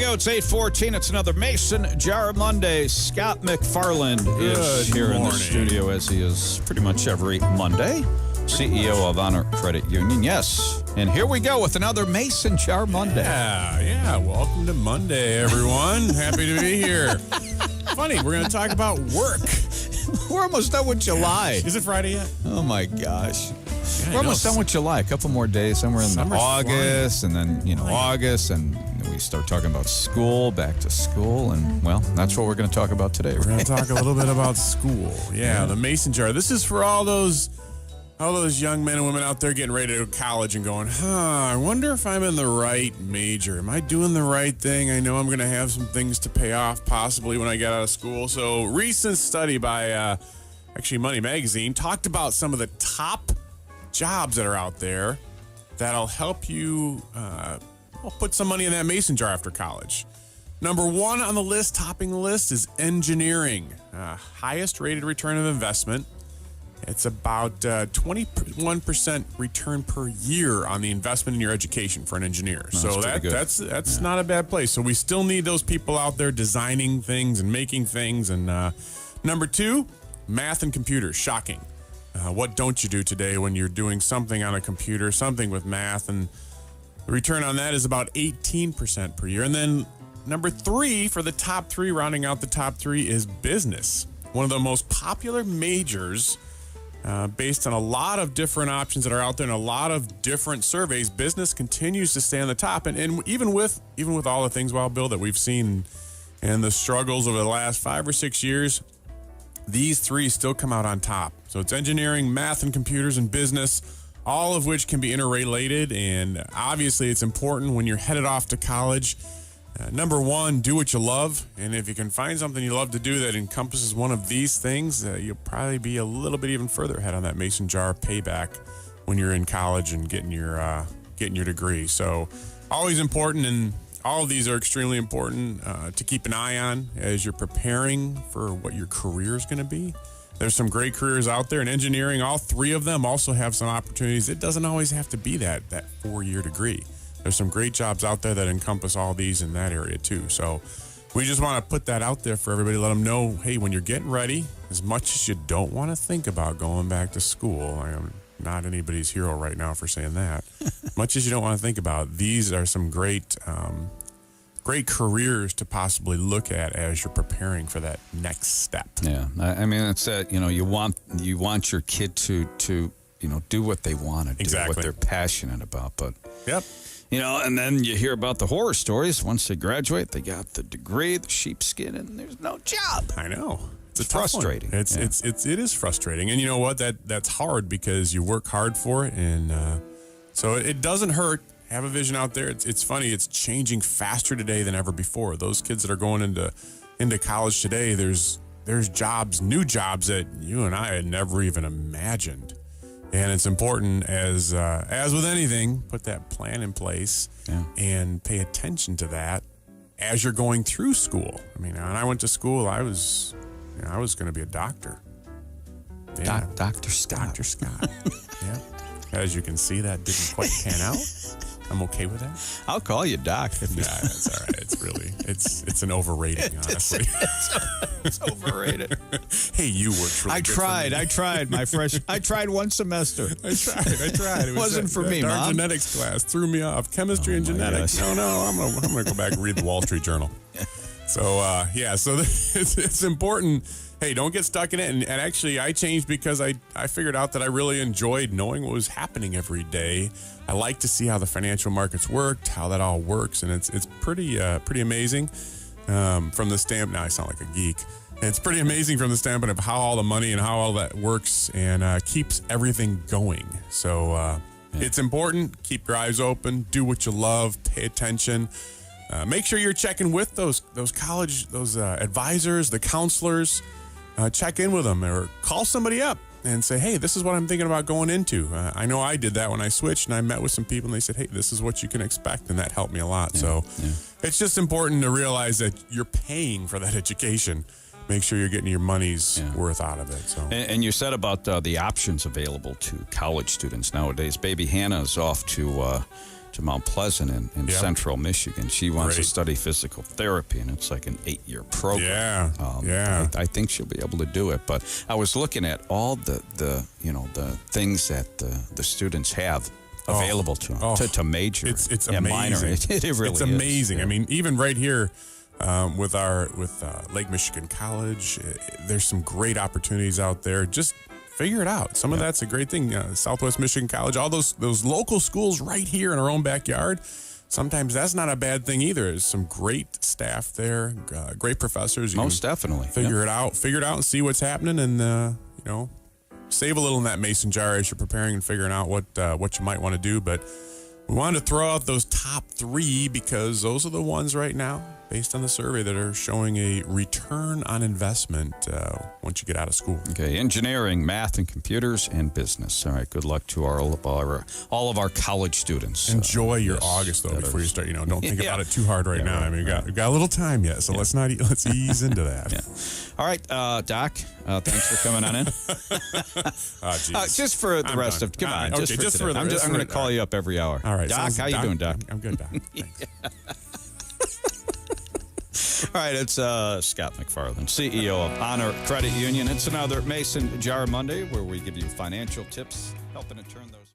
go. It's 8:14. It's another Mason Jar Monday. Scott McFarland is here in the studio, as he is pretty much every Monday. CEO of Honor Credit Union. Yes. And here we go with another Mason Jar Monday. Yeah. Welcome to Monday, everyone. Happy to be here. Funny, we're going to talk about work. We're almost done with July. Is it Friday yet? Oh, my gosh. Yeah, We're almost done with July. A couple more days. Then we're in August, and then, August, and we start talking about school, back to school, and, well, that's what we're going to talk about today. We're going to talk a little bit about school. Yeah, the Mason Jar. This is for all those young men and women out there getting ready to go to college and going, I wonder if I'm in the right major. Am I doing the right thing? I know I'm going to have some things to pay off possibly when I get out of school. So recent study by Money Magazine talked about some of the top jobs that are out there that'll help you put some money in that Mason jar after college. Number one on the list, topping the list, is engineering. Highest rated return of investment. It's about 21% return per year on the investment in your education for an engineer. So that's not a bad place. So we still need those people out there designing things and making things. And number two, math and computers. Shocking. What don't you do today when you're doing something on a computer, something with math? And the return on that is about 18% per year. And then number three, for the top three, rounding out the top three, is business. One of the most popular majors. Based on a lot of different options that are out there and a lot of different surveys, business continues to stay on the top. And even with all the things, Bill, that we've seen and the struggles over the last 5 or 6 years, these three still come out on top. So it's engineering, math and computers, and business, all of which can be interrelated. And obviously it's important when you're headed off to college. Number one, do what you love. And if you can find something you love to do that encompasses one of these things, you'll probably be a little bit even further ahead on that Mason jar payback when you're in college and getting your degree. So always important, and all of these are extremely important to keep an eye on as you're preparing for what your career is going to be. There's some great careers out there in engineering. All three of them also have some opportunities. It doesn't always have to be that 4-year degree. There's some great jobs out there that encompass all these in that area too. So we just want to put that out there for everybody. Let them know, hey, when you're getting ready, as much as you don't want to think about going back to school, I am not anybody's hero right now for saying that. Much as you don't want to think about, these are some great careers to possibly look at as you're preparing for that next step. Yeah, I mean, it's that, you want your kid to do what they want to do, exactly. What they're passionate about. But yep. And then you hear about the horror stories. Once they graduate, they got the degree, the sheepskin, and there's no job. I know. It's frustrating. It is frustrating. And you know what? That's hard because you work hard for it. And so it doesn't hurt. Have a vision out there. It's funny. It's changing faster today than ever before. Those kids that are going into college today, there's jobs, new jobs that you and I had never even imagined. And it's important, as with anything, put that plan in place and pay attention to that as you're going through school. I mean, when I went to school, I was going to be a doctor. Yeah. Dr. Scott. Dr. Scott. Yeah. As you can see, that didn't quite pan out. I'm okay with that. I'll call you Doc. Yeah, that's all right. It's an overrating, honestly. It's overrated. Hey, you worked really good for me. I tried one semester. I tried. It wasn't for me, Mom. Mom. Genetics class threw me off. Chemistry and genetics. Gosh. No, I'm gonna go back and read the Wall Street Journal. So it's important. Hey, don't get stuck in it. And actually, I changed because I figured out that I really enjoyed knowing what was happening every day. I like to see how the financial markets worked, how that all works, and it's pretty amazing from the standpoint. Now I sound like a geek. It's pretty amazing from the standpoint of how all the money and how all that works and keeps everything going. So it's important. Keep your eyes open. Do what you love. Pay attention. Make sure you're checking with those college advisors, the counselors. Check in with them or call somebody up and say, hey, this is what I'm thinking about going into. I know I did that when I switched, and I met with some people and they said, hey, this is what you can expect, and that helped me a lot. It's just important to realize that you're paying for that education. Make sure you're getting your money's worth out of it. So, and you said about the options available to college students nowadays. Baby Hannah is off to to Mount Pleasant in Yep. central Michigan. She wants to Great. study physical therapy, and it's like an 8-year program. Yeah. I think she'll be able to do it. But I was looking at all the things that the students have available to them to major. It's and amazing. minor. It really it's is. amazing. Yeah. I mean, even right here with Lake Michigan College, there's some great opportunities out there. Just figure it out. Some of that's a great thing. Southwest Michigan College, all those local schools right here in our own backyard. Sometimes that's not a bad thing either. There's some great staff there, great professors. You Most can definitely. figure it out and see what's happening, and save a little in that mason jar as you're preparing and figuring out what you might want to do. But we wanted to throw out those top 3 because those are the ones right now, based on the survey, that are showing a return on investment once you get out of school. Okay, engineering, math, and computers, and business. All right, good luck to all of our college students. Enjoy your yes, August though that before is- you start. Don't think Yeah. about it too hard right now. right, I mean, we got a little time yet, so let's ease into that. Yeah. All right, Doc, thanks for coming on in. Geez. Just for the I'm rest done. of, come All on, right, just okay, for just today. for the I'm rest going to of it. call you up every hour. All right, Doc, sounds- how you doing, Doc? I'm good, Doc. Thanks. All right, it's Scott McFarland, CEO of Honor Credit Union. It's another Mason Jar Monday where we give you financial tips, helping to turn those.